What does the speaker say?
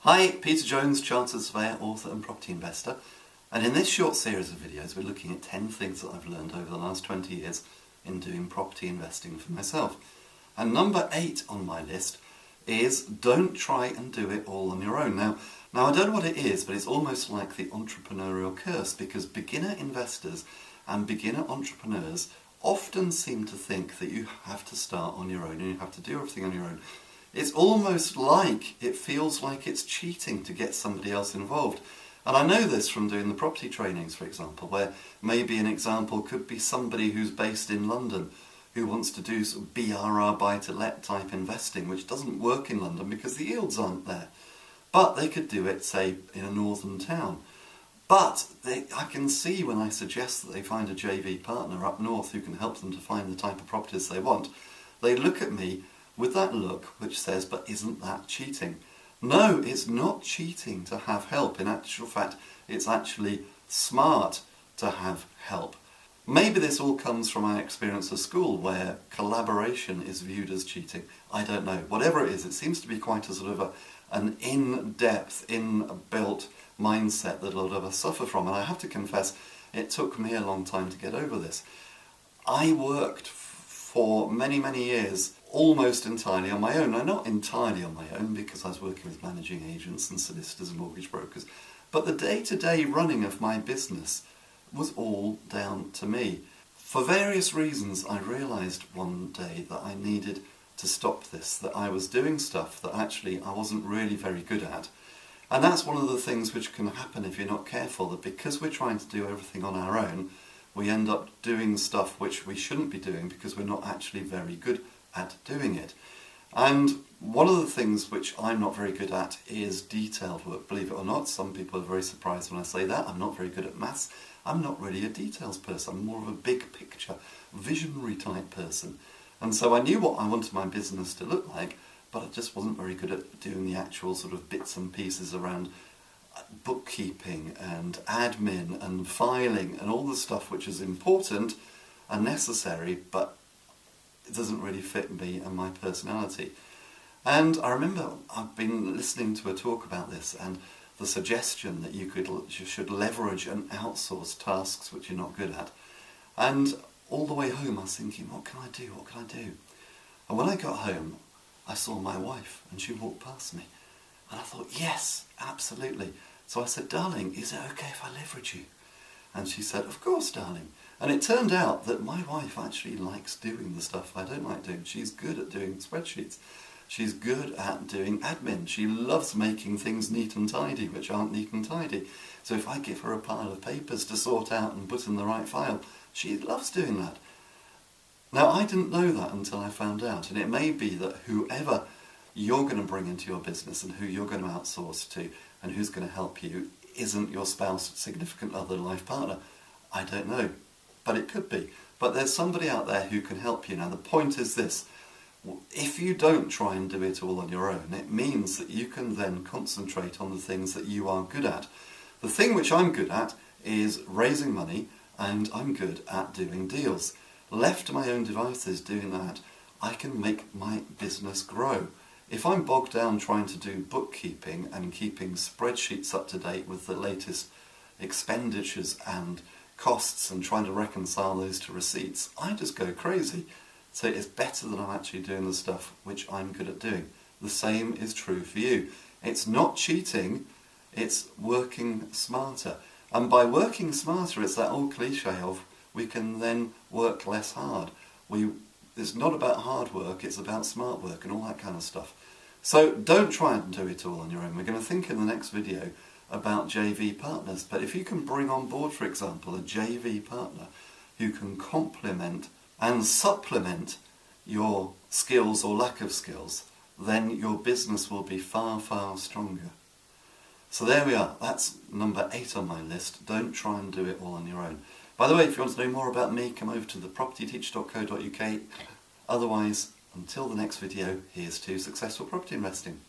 Hi, Peter Jones, Chartered Surveyor, author and property investor, and in this short series of videos we're looking at 10 things that I've learned over the last 20 years in doing property investing for myself. And number 8 on my list is don't try and do it all on your own. Now I don't know what it is, but it's almost like the entrepreneurial curse, because beginner investors and beginner entrepreneurs often seem to think that you have to start on your own and you have to do everything on your own. It's almost like, it feels like it's cheating to get somebody else involved. And I know this from doing the property trainings, for example, where maybe an example could be somebody who's based in London who wants to do sort of BRR buy-to-let type investing, which doesn't work in London because the yields aren't there. But they could do it, say, in a northern town. But I can see when I suggest that they find a JV partner up north who can help them to find the type of properties they want, they look at me with that look which says, but isn't that cheating? No, it's not cheating to have help. In actual fact, it's actually smart to have help. Maybe this all comes from my experience of school, where collaboration is viewed as cheating. I don't know. Whatever it is, it seems to be quite a sort of an in-depth, inbuilt mindset that a lot of us suffer from. And I have to confess, it took me a long time to get over this. I worked for many, many years almost entirely on my own. Now, not entirely on my own, because I was working with managing agents and solicitors and mortgage brokers, but the day-to-day running of my business was all down to me. For various reasons, I realised one day that I needed to stop this, that I was doing stuff that actually I wasn't really very good at. And that's one of the things which can happen if you're not careful, that because we're trying to do everything on our own, we end up doing stuff which we shouldn't be doing because we're not actually very good at doing it. And one of the things which I'm not very good at is detailed work. Believe it or not, some people are very surprised when I say that. I'm not very good at maths. I'm not really a details person. I'm more of a big picture, visionary type person. And so I knew what I wanted my business to look like, but I just wasn't very good at doing the actual sort of bits and pieces around bookkeeping and admin and filing and all the stuff which is important and necessary, but it doesn't really fit me and my personality. And I remember I've been listening to a talk about this, and the suggestion that you should leverage and outsource tasks which you're not good at. And all the way home I was thinking, what can I do? What can I do? And when I got home, I saw my wife and she walked past me. And I thought, yes, absolutely. So I said, darling, is it okay if I leverage you? And she said, of course, darling. And it turned out that my wife actually likes doing the stuff I don't like doing. She's good at doing spreadsheets. She's good at doing admin. She loves making things neat and tidy, which aren't neat and tidy. So if I give her a pile of papers to sort out and put in the right file, she loves doing that. Now, I didn't know that until I found out. And it may be that whoever you're going to bring into your business and who you're going to outsource to and who's going to help you isn't your spouse, significant other, life partner. I don't know. But it could be. But there's somebody out there who can help you. Now, the point is this. If you don't try and do it all on your own, it means that you can then concentrate on the things that you are good at. The thing which I'm good at is raising money, and I'm good at doing deals. Left to my own devices doing that, I can make my business grow. If I'm bogged down trying to do bookkeeping and keeping spreadsheets up to date with the latest expenditures and costs and trying to reconcile those to receipts, I just go crazy. So it's better that I'm actually doing the stuff which I'm good at doing. The same is true for you. It's not cheating, it's working smarter. And by working smarter, it's that old cliche of we can then work less hard. It's not about hard work, it's about smart work and all that kind of stuff. So don't try and do it all on your own. We're going to think in the next video about JV partners. But if you can bring on board, for example, a JV partner who can complement and supplement your skills or lack of skills, then your business will be far, far stronger. So there we are. That's number 8 on my list. Don't try and do it all on your own. By the way, if you want to know more about me, come over to thepropertyteacher.co.uk. Otherwise, until the next video, here's to successful property investing.